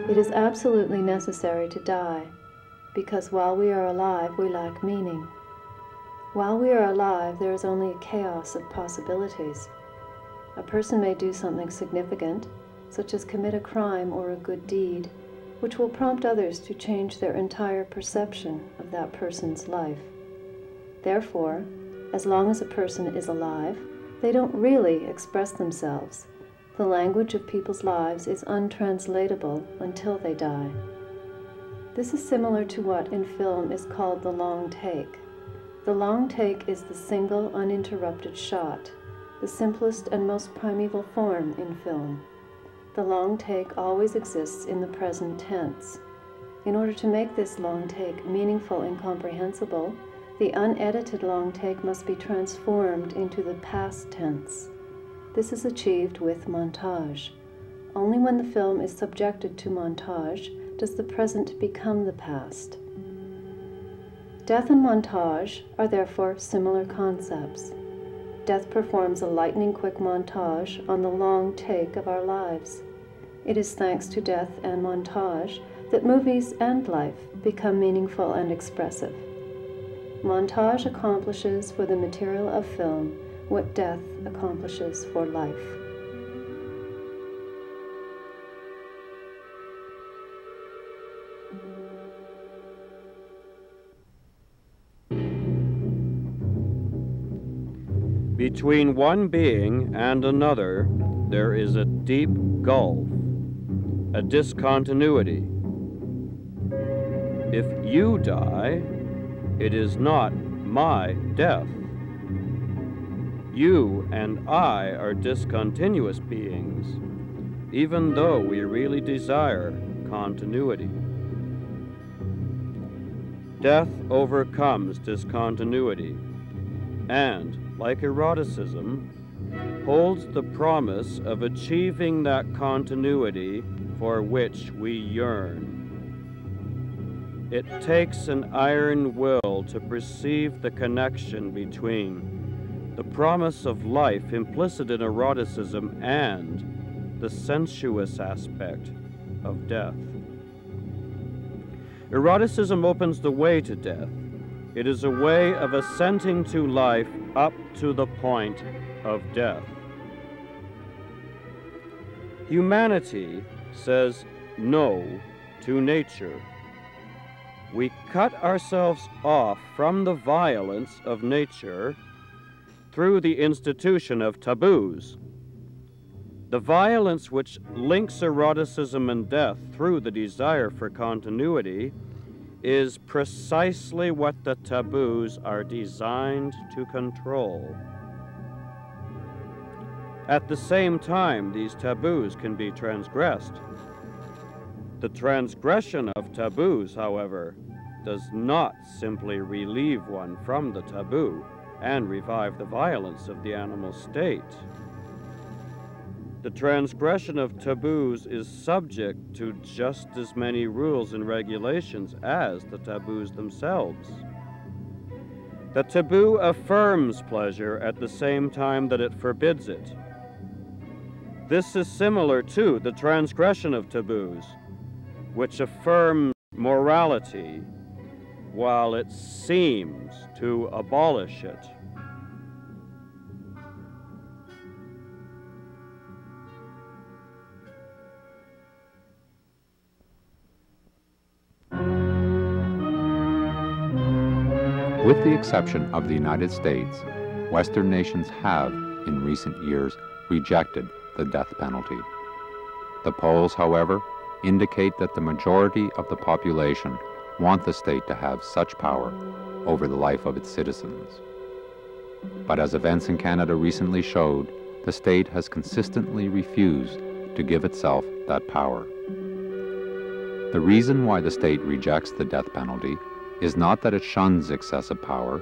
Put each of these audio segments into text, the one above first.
It is absolutely necessary to die, because while we are alive, we lack meaning. While we are alive, there is only a chaos of possibilities. A person may do something significant, such as commit a crime or a good deed, which will prompt others to change their entire perception of that person's life. Therefore, as long as a person is alive, they don't really express themselves. The language of people's lives is untranslatable until they die. This is similar to what in film is called the long take. The long take is the single, uninterrupted shot, the simplest and most primeval form in film. The long take always exists in the present tense. In order to make this long take meaningful and comprehensible, the unedited long take must be transformed into the past tense. This is achieved with montage. Only when the film is subjected to montage does the present become the past. Death and montage are therefore similar concepts. Death performs a lightning-quick montage on the long take of our lives. It is thanks to death and montage that movies and life become meaningful and expressive. Montage accomplishes for the material of film what death accomplishes for life. Between one being and another, there is a deep gulf, a discontinuity. If you die, it is not my death. You and I are discontinuous beings, even though we really desire continuity. Death overcomes discontinuity, and, like eroticism, holds the promise of achieving that continuity for which we yearn. It takes an iron will to perceive the connection between the promise of life implicit in eroticism and the sensuous aspect of death. Eroticism opens the way to death. It is a way of assenting to life up to the point of death. Humanity says no to nature. We cut ourselves off from the violence of nature through the institution of taboos. The violence which links eroticism and death through the desire for continuity is precisely what the taboos are designed to control. At the same time, these taboos can be transgressed. The transgression of taboos, however, does not simply relieve one from the taboo and revive the violence of the animal state. The transgression of taboos is subject to just as many rules and regulations as the taboos themselves. The taboo affirms pleasure at the same time that it forbids it. This is similar to the transgression of taboos, which affirms morality while it seems to abolish it. With the exception of the United States, Western nations have, in recent years, rejected the death penalty. The polls, however, indicate that the majority of the population want the state to have such power over the life of its citizens. But as events in Canada recently showed, the state has consistently refused to give itself that power. The reason why the state rejects the death penalty is not that it shuns excessive power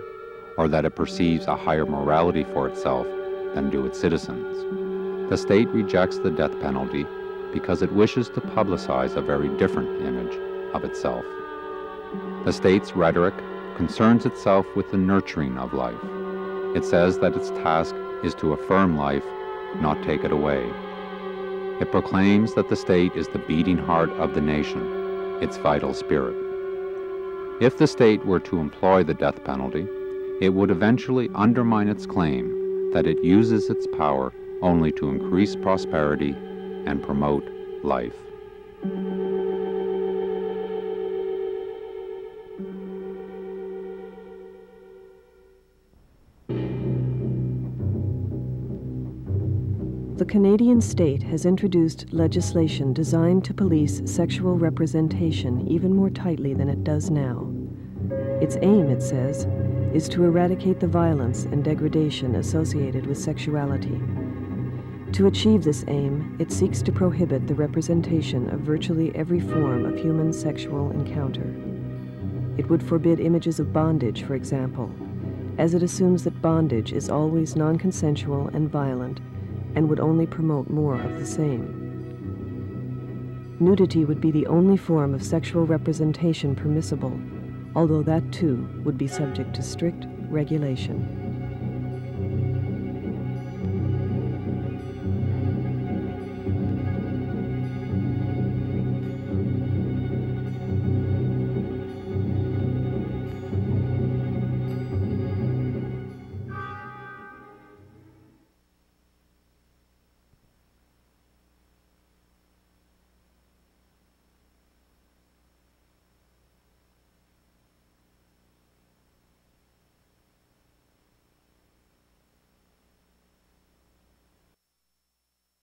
or that it perceives a higher morality for itself than do its citizens. The state rejects the death penalty because it wishes to publicize a very different image of itself. The state's rhetoric concerns itself with the nurturing of life. It says that its task is to affirm life, not take it away. It proclaims that the state is the beating heart of the nation, its vital spirit. If the state were to employ the death penalty, it would eventually undermine its claim that it uses its power only to increase prosperity and promote life. The Canadian state has introduced legislation designed to police sexual representation even more tightly than it does now. Its aim, it says, is to eradicate the violence and degradation associated with sexuality. To achieve this aim, it seeks to prohibit the representation of virtually every form of human sexual encounter. It would forbid images of bondage, for example, as it assumes that bondage is always non-consensual and violent and would only promote more of the same. Nudity would be the only form of sexual representation permissible, although that too would be subject to strict regulation.